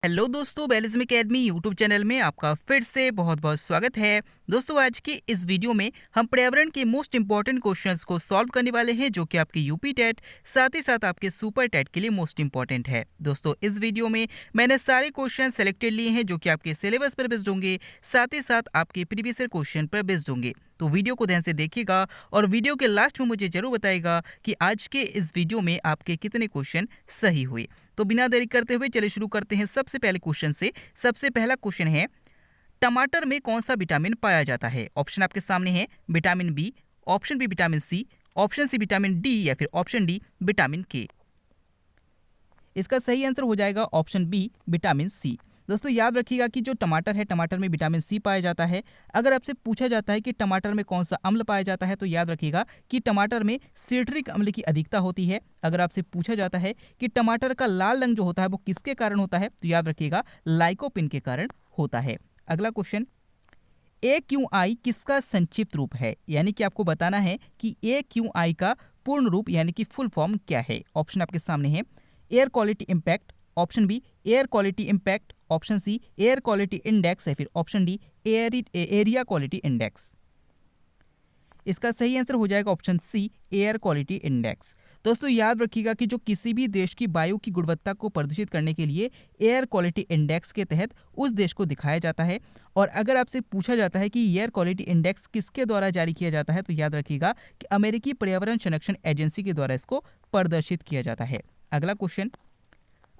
Hello दोस्तों, बैलिज्म academy YouTube channel में आपका फिर से बहुत बहुत स्वागत है। दोस्तों, आज की इस वीडियो में हम पर्यावरण के मोस्ट इंपॉर्टेंट क्वेश्चंस को सॉल्व करने वाले हैं, जो कि आपके यूपी टेट साथ ही साथ आपके सुपर टेट के लिए मोस्ट इंपॉर्टेंट है। दोस्तों, इस वीडियो में मैंने सारे क्वेश्चन सेलेक्टेड लिए हैं जो कि आपके सिलेबस पर बेस्ड होंगे, साथ ही साथ आपके प्रीवियस ईयर क्वेश्चन पर बेस्ड होंगे। तो वीडियो को ध्यान से देखिएगा और वीडियो के लास्ट में मुझे जरूर बताइएगा कि आज के इस वीडियो में आपके कितने क्वेश्चन सही हुए। तो बिना देरी करते हुए चलिए शुरू करते हैं सबसे पहले क्वेश्चन से। सबसे पहला क्वेश्चन है, टमाटर में कौन सा विटामिन पाया जाता है? ऑप्शन आपके सामने है, vitamin B, option B vitamin C, option C vitamin D या फिर ऑप्शन डी विटामिन के। इसका सही आंसर हो जाएगा ऑप्शन बी विटामिन सी। दोस्तों, याद रखिएगा कि जो टमाटर है, टमाटर में विटामिन सी पाया जाता है। अगर आपसे पूछा जाता है कि टमाटर में कौन सा अम्ल पाया जाता है, तो याद रखिएगा कि टमाटर में सिट्रिक अम्ल की अधिकता होती है। अगर आपसे पूछा जाता है कि टमाटर का लाल रंग जो होता है वो किसके कारण होता है, तो याद रखिएगा लाइकोपिन के कारण होता है। अगला क्वेश्चन, ए क्यू आई किसका संक्षिप्त रूप है? यानी कि आपको बताना है कि ए क्यू आई का पूर्ण रूप यानी कि फुल फॉर्म क्या है। ऑप्शन आपके सामने है, air quality impact, option B air quality impact, option C air quality index या फिर option D area quality index. इसका सही आंसर हो जाएगा option C air quality index. दोस्तों, याद रखिएगा कि जो किसी भी देश की वायु की गुणवत्ता को प्रदर्शित करने के लिए एयर क्वालिटी इंडेक्स के तहत उस देश को दिखाया जाता है। और अगर आपसे पूछा जाता है कि एयर क्वालिटी इंडेक्स किसके द्वारा जारी किया जाता है, तो याद रखिएगा कि अमेरिकी पर्यावरण संरक्षण एजेंसी के द्वारा इसको प्रदर्शित किया जाता है। अगला क्वेश्चन,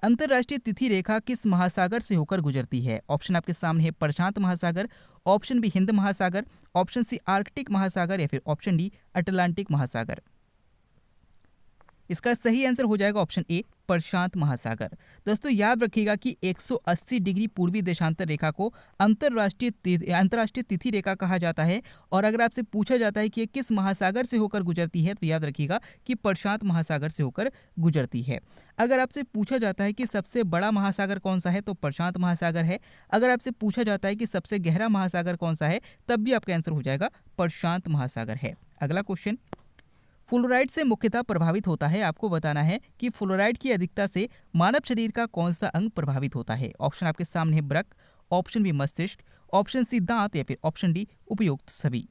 अंतर्राष्ट्रीय तिथि रेखा किस महासागर से होकर गुजरती है? ऑप्शन आपके सामने है, प्रशांत महासागर, ऑप्शन बी हिंद महासागर, ऑप्शन सी आर्कटिक महासागर या फिर ऑप्शन डी अटलांटिक महासागर। इसका सही आंसर हो जाएगा ऑप्शन ए प्रशांत महासागर। दोस्तों, याद रखिएगा कि 180 डिग्री पूर्वी देशांतर रेखा को अंतर्राष्ट्रीय तिथि रेखा कहा जाता है। और अगर आपसे पूछा जाता है कि ये किस महासागर से होकर गुजरती है, तो याद रखिएगा कि प्रशांत महासागर से होकर गुजरती है। अगर आपसे पूछा जाता है कि सबसे बड़ा महासागर कौन सा है, तो प्रशांत महासागर है। अगर आपसे पूछा जाता है कि सबसे गहरा महासागर कौन सा है, तब भी आपका आंसर हो जाएगा प्रशांत महासागर है। अगला क्वेश्चन, फ्लोराइड से मुख्यतः प्रभावित होता है। आपको बताना है कि फ्लोराइड की अधिकता से मानव शरीर का कौन सा अंग प्रभावित होता है। ऑप्शन आपके सामने है, वृक्क, ऑप्शन बी मस्तिष्क, ऑप्शन सी दांत या फिर ऑप्शन डी उपयुक्त सभी।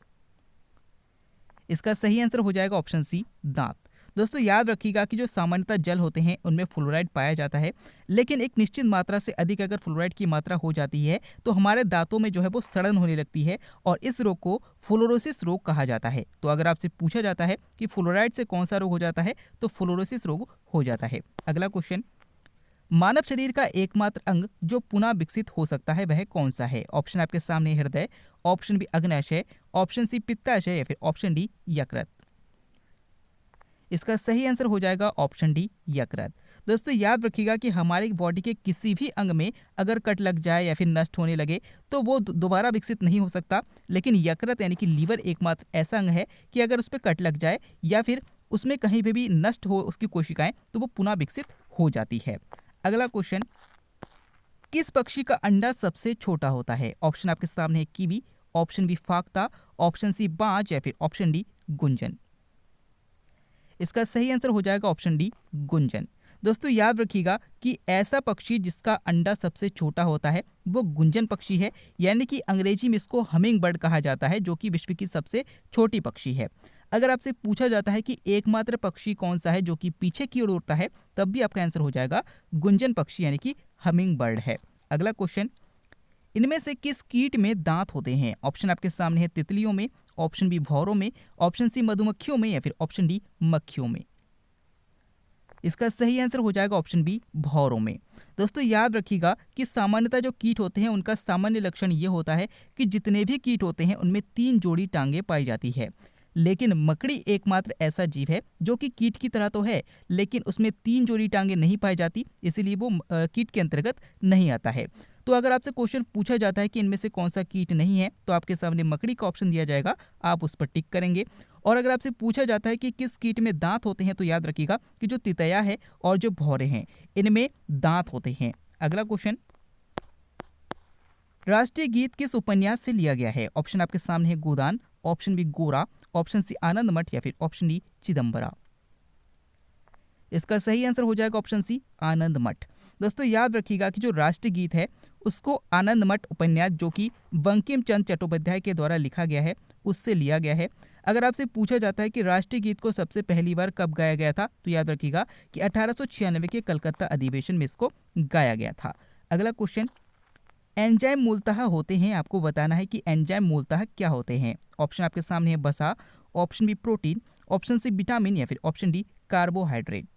इसका सही आंसर हो जाएगा ऑप्शन सी दांत। दोस्तों, याद रखिएगा कि जो सामान्यतः जल होते हैं उनमें फ्लोराइड पाया जाता है, लेकिन एक निश्चित मात्रा से अधिक अगर फ्लोराइड की मात्रा हो जाती है तो हमारे दांतों में जो है वो सड़न होने लगती है और इस रोग को फ्लोरोसिस रोग कहा जाता है। तो अगर आपसे पूछा जाता है कि फ्लोराइड से कौन सा रोग हो जाता है, तो फ्लोरोसिस रोग हो जाता है। अगला क्वेश्चन, मानव शरीर का एकमात्र अंग जो पुनः विकसित हो सकता है वह कौन सा है? ऑप्शन आपके सामने, हृदय, ऑप्शन बी अग्न्याशय, ऑप्शन सी पित्ताशय या फिर ऑप्शन डी यकृत। इसका सही आंसर हो जाएगा ऑप्शन डी यकृत। दोस्तों, याद रखिएगा कि हमारी बॉडी के किसी भी अंग में अगर कट लग जाए या फिर नष्ट होने लगे तो वो दोबारा विकसित नहीं हो सकता, लेकिन यकृत यानी कि लीवर एकमात्र ऐसा अंग है कि अगर उस पर कट लग जाए या फिर उसमें कहीं पे भी नष्ट हो उसकी कोशिकाएं, तो वो पुनः विकसित हो जाती है। अगला क्वेश्चन, किस पक्षी का अंडा सबसे छोटा होता है? ऑप्शन आपके सामने है, कीवी, ऑप्शन बी फाख्ता, ऑप्शन सी बाज या फिर ऑप्शन डी गुंजन। इसका सही आंसर हो जाएगा ऑप्शन डी गुंजन। दोस्तों, याद रखिएगा कि ऐसा पक्षी जिसका अंडा सबसे छोटा होता है वो गुंजन पक्षी है, यानी कि अंग्रेजी में इसको हमिंग बर्ड कहा जाता है, जो कि विश्व की सबसे छोटी पक्षी है। अगर आपसे पूछा जाता है कि एकमात्र पक्षी कौन सा है जो कि पीछे की ओर उड़ता है, तब भी आपका आंसर हो जाएगा गुंजन पक्षी यानी कि हमिंग बर्ड है। अगला क्वेश्चन, इनमें से किस कीट में दांत होते हैं? ऑप्शन आपके सामने है, तितलियों में, ऑप्शन बी भौरों में, ऑप्शन सी मधुमक्खियों में या फिर ऑप्शन डी मक्खियों में। इसका सही आंसर हो जाएगा ऑप्शन बी भौरों में। दोस्तों, याद रखिएगा कि सामान्यतः जो कीट होते हैं उनका सामान्य लक्षण ये होता है कि जितने भी कीट होते हैं उनमें 3 जोड़ी टांगे पाई जाती है, लेकिन मकड़ी एकमात्र ऐसा जीव है जो कि कीट की तरह तो है लेकिन उसमें 3 जोड़ी टांगे नहीं पाई जाती, इसीलिए वो कीट के अंतर्गत नहीं आता है। तो अगर आपसे क्वेश्चन पूछा जाता है कि इनमें से कौन सा कीट नहीं है, तो आपके सामने मकड़ी का ऑप्शन दिया जाएगा, आप उस पर टिक करेंगे। और अगर आपसे पूछा जाता है कि किस कीट में दांत होते हैं, तो याद रखिएगा कि जो तितया है और जो भौरे हैं इनमें दांत होते हैं। अगला क्वेश्चन, राष्ट्रीय गीत किस उपन्यास से लिया गया है? ऑप्शन आपके सामने है, गोदान, ऑप्शन बी गोरा, ऑप्शन सी आनंद मठ या फिर ऑप्शन डी चिदम्बरा। इसका सही आंसर हो जाएगा ऑप्शन सी आनंद मठ। दोस्तों याद रखिएगा कि जो राष्ट्रगीत है उसको आनंद मठ उपन्यास जो कि बंकिम चंद्र चट्टोपाध्याय के द्वारा लिखा गया है उससे लिया गया है। अगर आपसे पूछा जाता है कि राष्ट्रीय गीत को सबसे पहली बार कब गाया गया था, तो याद रखिएगा कि 1896 के कलकत्ता अधिवेशन में इसको गाया गया था। अगला क्वेश्चन, एंजाइम मूलतः होते हैं, आपको बताना है कि एंजाइम मूलतः क्या होते हैं। ऑप्शन आपके सामने है वसा, option B protein, option C vitamin या फिर ऑप्शन डी कार्बोहाइड्रेट।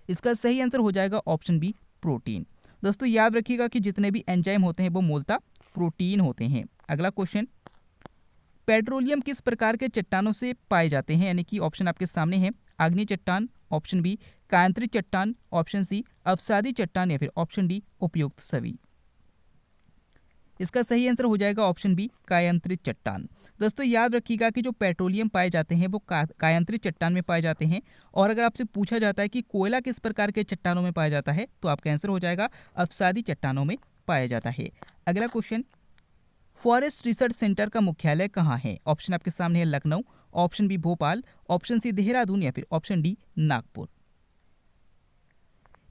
इसका सही आंसर हो जाएगा ऑप्शन बी प्रोटीन। दोस्तों याद रखिएगा कि जितने भी एंजाइम होते हैं वो मूलतः प्रोटीन होते हैं। अगला क्वेश्चन, पेट्रोलियम किस प्रकार के चट्टानों से पाए जाते हैं, यानी कि ऑप्शन आपके सामने है आग्नेय चट्टान, ऑप्शन बी कायांतरित चट्टान, ऑप्शन सी अवसादी चट्टान या फिर ऑप्शन डी उपयुक्त सभी। इसका सही आंसर हो जाएगा ऑप्शन बी कायांतरित चट्टान। दोस्तों याद रखिएगा कि जो पेट्रोलियम पाए जाते हैं वो कायांतरित चट्टान में पाए जाते हैं। और अगर आपसे पूछा जाता है कि कोयला किस प्रकार के चट्टानों में पाया जाता है, तो आपका आंसर हो जाएगा अवसादी चट्टानों में पाया जाता है। अगला क्वेश्चन, फॉरेस्ट रिसर्च सेंटर का मुख्यालय कहाँ है। ऑप्शन आपके सामने है Lucknow, option B Bhopal, option C Dehradun या फिर ऑप्शन डी नागपुर।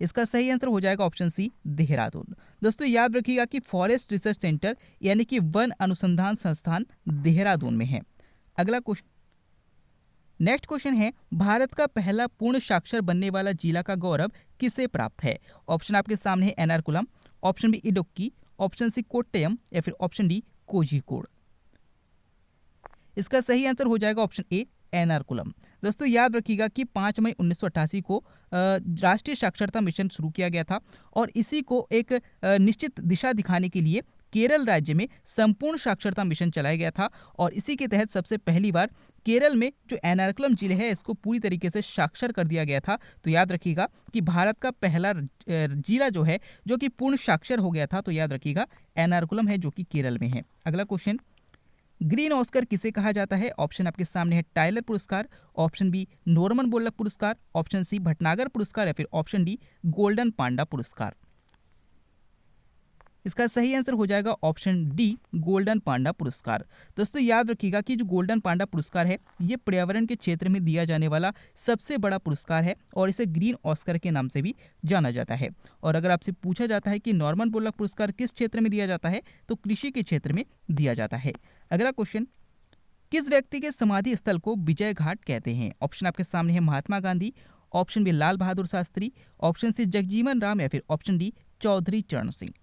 इसका सही आंसर हो जाएगा ऑप्शन सी देहरादून। दोस्तों याद रखिएगा कि फॉरेस्ट रिसर्च सेंटर यानी कि वन अनुसंधान संस्थान देहरादून में है। अगला क्वेश्चन, नेक्स्ट क्वेश्चन है, भारत का पहला पूर्ण साक्षर बनने वाला जिला का गौरव किसे प्राप्त है। ऑप्शन आपके सामने है Ernakulam, option B Idukki, option C Kottayam या फिर ऑप्शन डी कोझिकोड। इसका सही आंसर हो जाएगा ऑप्शन ए एर्नाकुलम। दोस्तों याद रखिएगा कि 5 मई 1988 को राष्ट्रीय साक्षरता मिशन शुरू किया गया था और इसी को एक निश्चित दिशा दिखाने के लिए केरल राज्य में संपूर्ण साक्षरता मिशन चलाया गया था। और इसी के तहत सबसे पहली बार केरल में जो एर्नाकुलम जिले है इसको पूरी तरीके से साक्षर कर दिया गया था। तो याद रखिएगा कि भारत का पहला जिला जो है जो कि पूर्ण साक्षर हो गया था, तो याद रखिएगा एर्नाकुलम है जो कि केरल में है। अगला क्वेश्चन, ग्रीन ऑस्कर किसे कहा जाता है। ऑप्शन आपके सामने है टाइलर पुरस्कार, ऑप्शन बी नॉर्मन बोल्लक पुरस्कार, ऑप्शन सी भटनागर पुरस्कार या फिर ऑप्शन डी गोल्डन पांडा पुरस्कार। इसका सही आंसर हो जाएगा ऑप्शन डी गोल्डन पांडा पुरस्कार। दोस्तों याद रखिएगा कि जो गोल्डन पांडा पुरस्कार है ये पर्यावरण के क्षेत्र में दिया जाने वाला सबसे बड़ा पुरस्कार है और इसे ग्रीन ऑस्कर के नाम से भी जाना जाता है। और अगर आपसे पूछा जाता है कि नॉर्मन बोल्लक पुरस्कार किस क्षेत्र में दिया जाता है, तो कृषि के क्षेत्र में दिया जाता है। अगला क्वेश्चन, किस व्यक्ति के समाधि स्थल को विजय घाट कहते हैं। ऑप्शन आपके सामने है Mahatma Gandhi, option B Lal Bahadur Shastri, option C Jagjivan Ram या फिर ऑप्शन डी चौधरी चरण सिंह।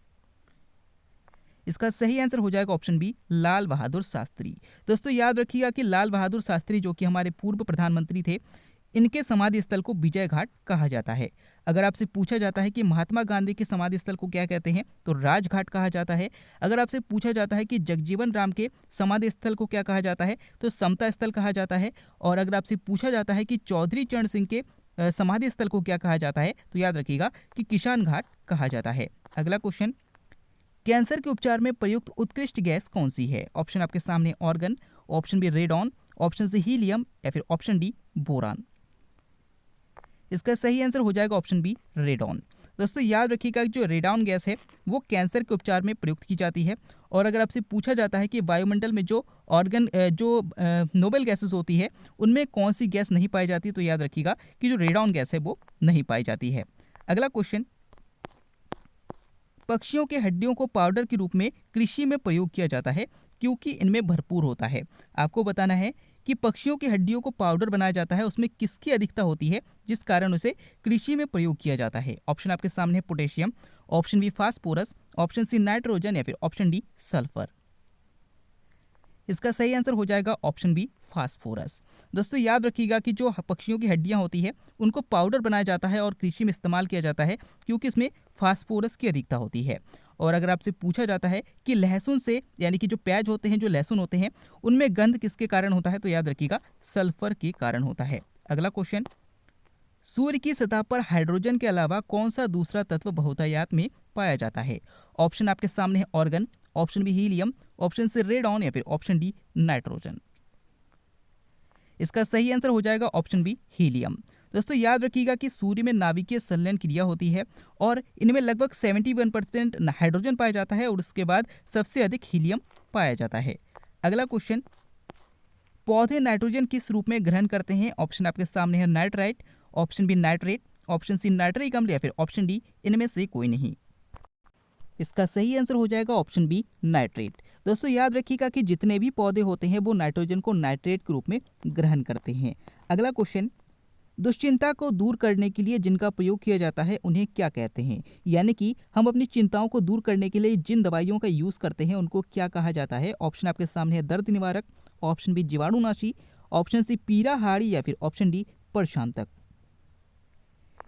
इसका सही आंसर हो जाएगा ऑप्शन बी लाल बहादुर शास्त्री। दोस्तों याद रखिएगा कि लाल बहादुर शास्त्री जो कि हमारे पूर्व प्रधानमंत्री थे, इनके समाधि स्थल को विजय घाट कहा जाता है। अगर आपसे पूछा जाता है कि महात्मा गांधी के समाधि स्थल को क्या कहते हैं, तो राजघाट कहा जाता है। अगर आपसे पूछा जाता है कि जगजीवन राम के समाधि स्थल को क्या कहा जाता है, तो समता स्थल कहा जाता है। और अगर आपसे पूछा जाता है कि चौधरी चरण सिंह के समाधि स्थल को क्या कहा जाता है, तो याद रखिएगा कि किसान घाट कहा जाता है। अगला क्वेश्चन, कैंसर के उपचार में प्रयुक्त उत्कृष्ट गैस कौन सी है। ऑप्शन आपके सामने argon, option B radon, option C helium या फिर ऑप्शन डी बोरान। इसका सही आंसर हो जाएगा ऑप्शन बी रेडॉन। दोस्तों याद रखिएगा कि जो रेडॉन गैस है वो कैंसर के उपचार में प्रयुक्त की जाती है। और अगर आपसे पूछा जाता है कि वायुमंडल में जो नोबेल गैसेस होती है उनमें कौन सी गैस नहीं पाई जाती, तो याद रखिएगा कि जो रेडॉन गैस है वो नहीं पाई जाती है। अगला क्वेश्चन, पक्षियों के हड्डियों को पाउडर के रूप में कृषि में प्रयोग किया जाता है क्योंकि इनमें भरपूर होता है। आपको बताना है कि पक्षियों की हड्डियों को पाउडर बनाया जाता है उसमें किसकी अधिकता होती है जिस कारण उसे कृषि में प्रयोग किया जाता है। ऑप्शन आपके सामने है potassium, option B phosphorus, option C nitrogen या फिर ऑप्शन डी सल्फर। इसका सही आंसर हो जाएगा ऑप्शन बी फास्फोरस। दोस्तों याद रखिएगा कि जो पक्षियों की हड्डियां होती है उनको पाउडर बनाया जाता है और कृषि में इस्तेमाल किया जाता है क्योंकि इसमें फास्फोरस की अधिकता होती है। और अगर आपसे पूछा जाता है कि लहसुन से यानी कि जो प्याज होते हैं, जो लहसुन होते हैं, उनमें गंध किसके कारण होता है, तो याद रखिएगा सल्फर के कारण होता है। अगला क्वेश्चन, सूर्य की सतह पर हाइड्रोजन के अलावा कौन सा दूसरा तत्व बहुतायत में पाया जाता है। ऑप्शन आपके सामने है argon, option B helium, option C radon या फिर ऑप्शन डी नाइट्रोजन। इसका सही आंसर हो जाएगा ऑप्शन बी हीलियम। दोस्तों याद रखिएगा कि सूर्य में नाभिकीय संलयन क्रिया होती है और इनमें लगभग 71% हाइड्रोजन पाया जाता है और उसके बाद सबसे अधिक हीलियम पाया जाता है। अगला क्वेश्चन, पौधे नाइट्रोजन किस रूप में ग्रहण करते हैं। ऑप्शन आपके सामने है nitrite, option B nitrate, option C nitric अम्ल या फिर ऑप्शन डी इनमें से कोई नहीं। इसका सही आंसर हो जाएगा ऑप्शन बी नाइट्रेट। दोस्तों याद रखिएगा कि जितने भी पौधे होते हैं वो नाइट्रोजन को नाइट्रेट के रूप में ग्रहण करते हैं। अगला क्वेश्चन, दुश्चिंता को दूर करने के लिए जिनका प्रयोग किया जाता है उन्हें क्या कहते हैं? यानी कि हम अपनी चिंताओं को दूर करने के लिए जिन दवाइयों का यूज करते हैं उनको क्या कहा जाता है? ऑप्शन आपके सामने है दर्द निवारक, ऑप्शन बी जीवाणुनाशी, ऑप्शन सी पीड़ाहारी या फिर ऑप्शन डी प्रशांतक।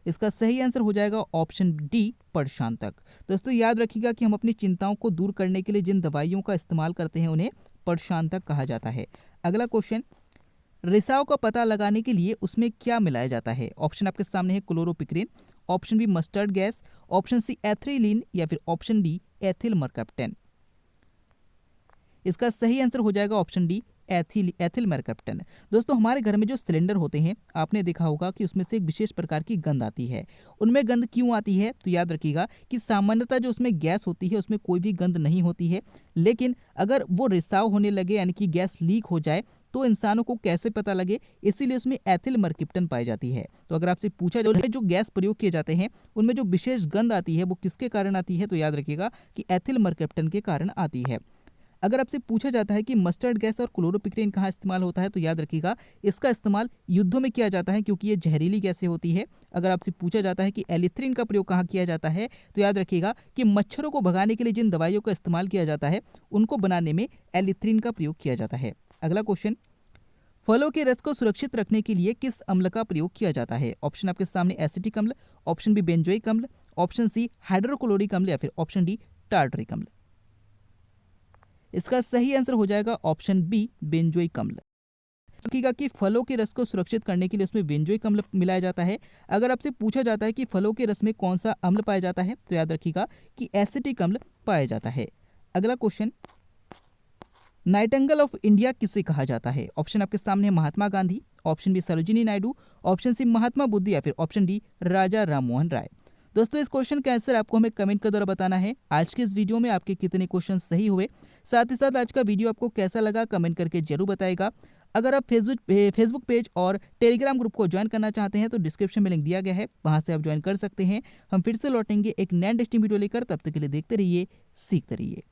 इसका सही आंसर हो जाएगा ऑप्शन डी प्रशांतक। दोस्तों याद रखिएगा कि हम अपनी चिंताओं को दूर करने के लिए जिन दवाइयों का इस्तेमाल करते हैं उन्हें प्रशांतक कहा जाता है। अगला क्वेश्चन, रिसाव का पता लगाने के लिए उसमें क्या मिलाया जाता है? ऑप्शन आपके सामने है chloropicrin, option B mustard gas, option C ethylene या फिर ऑप्शन डी एथिल मरकप्टन। इसका सही आंसर हो जाएगा ऑप्शन डी एथिल मरकप्टन। दोस्तों हमारे घर में जो सिलेंडर होते हैं आपने देखा होगा कि उसमें से एक विशेष प्रकार की गंध आती है। उनमें गंध क्यों आती है? तो याद रखिएगा कि सामान्यतः जो उसमें गैस होती है उसमें कोई भी गंध नहीं होती है, लेकिन अगर वो रिसाव होने लगे यानी कि गैस लीक हो जाए तो इंसानों को कैसे पता लगे, इसीलिए उसमें एथिल मरकप्टन पाई जाती है। तो अगर आपसे पूछा जाए जो गैस प्रयोग किए जाते हैं उनमें जो विशेष गंध आती है वो किसके कारण आती है, तो याद रखिएगा कि एथिल मरकप्टन के कारण आती है। अगर आपसे पूछा जाता है कि मस्टर्ड गैस और क्लोरोपिक्रिन कहाँ इस्तेमाल होता है, तो याद रखिएगा इसका इस्तेमाल युद्धों में किया जाता है क्योंकि ये जहरीली गैसें होती है। अगर आपसे पूछा जाता है कि एलिथ्रिन का प्रयोग कहाँ किया जाता है, तो याद रखिएगा कि मच्छरों को भगाने के लिए जिन दवाइयों का इस्तेमाल किया जाता है उनको बनाने में एलिथ्रिन का प्रयोग किया जाता है। अगला क्वेश्चन, फलों के रस को सुरक्षित रखने के लिए किस अम्ल का प्रयोग किया जाता है? ऑप्शन आपके सामने एसिटिक अम्ल, ऑप्शन बी बेंजोइक अम्ल, ऑप्शन सी हाइड्रोक्लोरिक अम्ल या फिर ऑप्शन डी टार्टरिक अम्ल। इसका सही आंसर हो जाएगा ऑप्शन बी बेंजोइक अम्ल। रखिएगा कि फलों के रस को सुरक्षित करने के लिए उसमें बेंजोइक अम्ल मिलाया जाता है। अगर आपसे पूछा जाता है कि फलों के रस में कौन सा अम्ल पाया जाता है, तो याद रखिएगा कि एसिटिक अम्ल पाया जाता है। अगला क्वेश्चन, नाइटिंगेल ऑफ इंडिया किसे कहा जाता है? ऑप्शन आपके सामने है Mahatma Gandhi, option B Sarojini Naidu, option C Mahatma Buddha या फिर ऑप्शन डी राजा राममोहन राय। दोस्तों इस क्वेश्चन का आंसर आपको हमें कमेंट के द्वारा बताना है। आज के इस वीडियो में आपके कितने क्वेश्चन सही हुए, साथ ही साथ आज का वीडियो आपको कैसा लगा कमेंट करके जरूर बताएगा। अगर आप फेसबुक पेज और टेलीग्राम ग्रुप को ज्वाइन करना चाहते हैं तो डिस्क्रिप्शन में लिंक दिया गया है, वहां से आप ज्वाइन कर सकते हैं। हम फिर से लौटेंगे एक नया इंटरेस्टिंग वीडियो लेकर, तब तक के लिए देखते रहिए, सीखते रहिए।